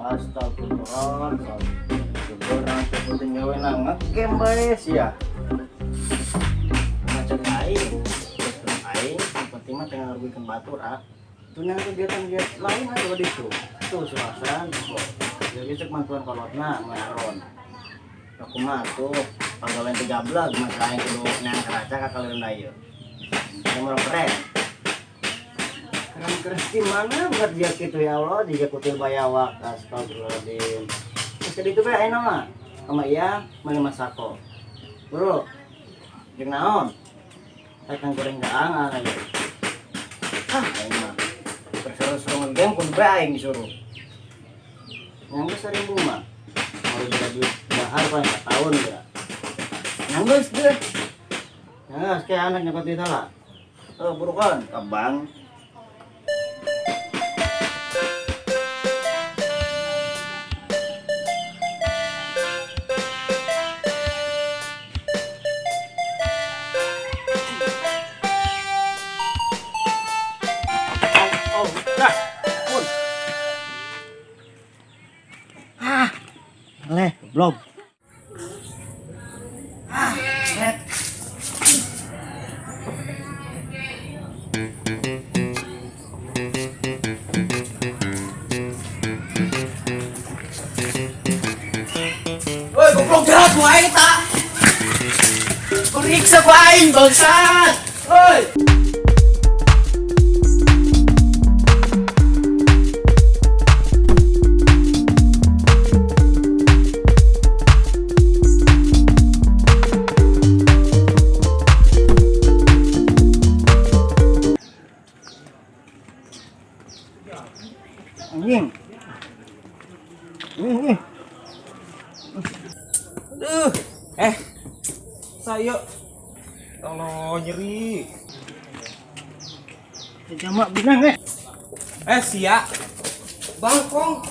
Astagfirullah. Orang seperti nyawa ngegame guys ya. Macam aing seperti mah tengah rugikan batur itu yang kegiatan lain aja di itu suasan jadi cek mantuan kolotna ngaron aku mah tuh panggalan 13 mas lain kudu nyang keraca ka kalian ieu nomor keren gimana buat dia gitu ya Allah dia kutil bayawak astagfirullahaladzim terus jadi itu bae enak mah sama iya mana masako bro jeung naon tekan goreng gaang aja aing mah perseru-seru ngegame kudu bae aing disuruh yang geus 1000 mah mau jadi bahar paling tahun ya yang geus deh ya kayak anak nyokot di salah burukan abang. Belum. Woi, goblok jahat gua aing tak. Periksa gua aing bangsat. Woi. Anjing. Ini. Aduh. Saya tolong nyeri. Jamak binang Sia. Bangkong.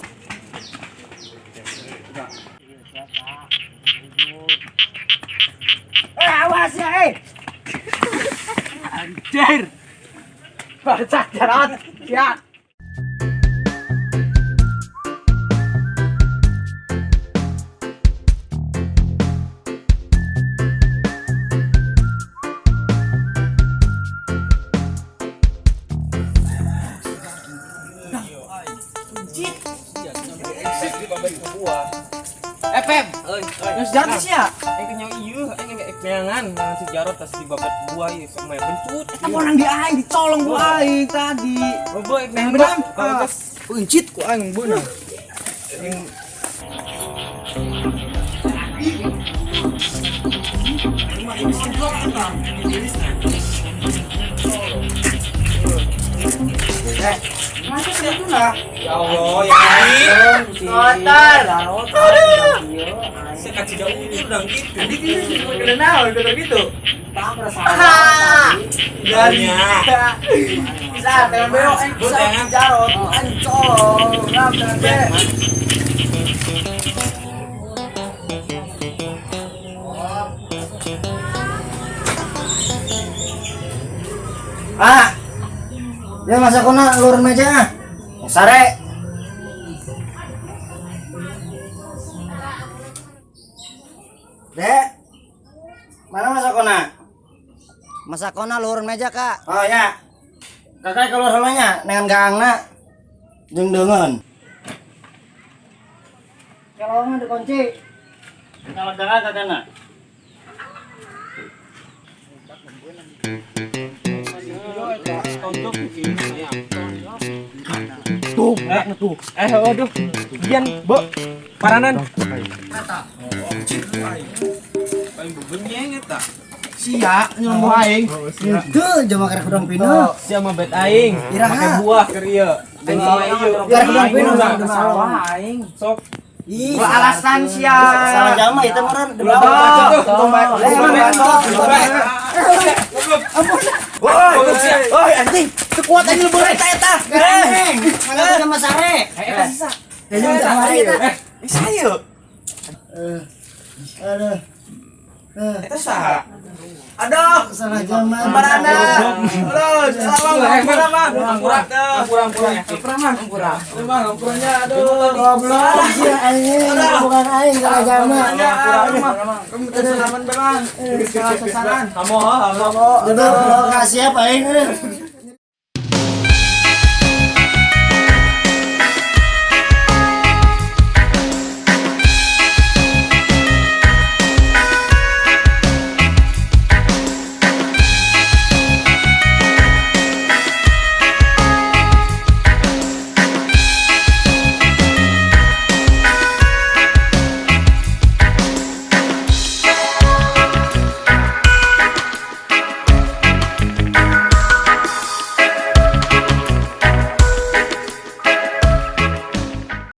Awas ya Anjir. Bacak jarat. Ya. Pem, Terus jarat sih ya. kenyang ieu, kenyangan sejarah tas di babat buah ieu sama bencut. Eta orang di aing dicolong ku aing tadi. Boboy Yang nembak. benar. Pencit ku aing beunang. Masuk ke situ lah. Ya Allah, ya ini. Kotor. Saya kasih jauh itu udah gitu. Tadi dia udah naon udah gitu. Tak perasaan Bisa temen beo bisa jarot ancol. Ngap temen. Dia masak kona lurun meja sare. Dek, mana masak kona? Masak kona luhur meja, Kak. Oh ya, kakak keluar rumahnya dengan gaangna jeung deungeun. Kalau nggak dikunci, kalau jangan kakakna. Tuh, tuh. Waduh. Gian, Bo. Paranan. Paling bebengi eta. Sia nyelemu aing. Teu jama karek udang pino. Sia mah bet aing. Iraha. Make buah keur ieu. Aing sama ieu. Karek udang pino salah aing. Sok. Ih, alasan sia. Salah jama itu meureun. Woi, anjing. Sekuat aing lebur eta. Mana udah masare? Eta sisa. Ya jangan samari. Bisa yuk. Aduh. Itu sah. Aduh, Salah zaman. Barana. Aduh, salah bang. Kurang ya. Kurangnya. Aduh. Goblok sih anjing, bukan aing salah zaman. Kamu kesalahan bang. Kesalahan. Kamu. Udah, kasih apa aing?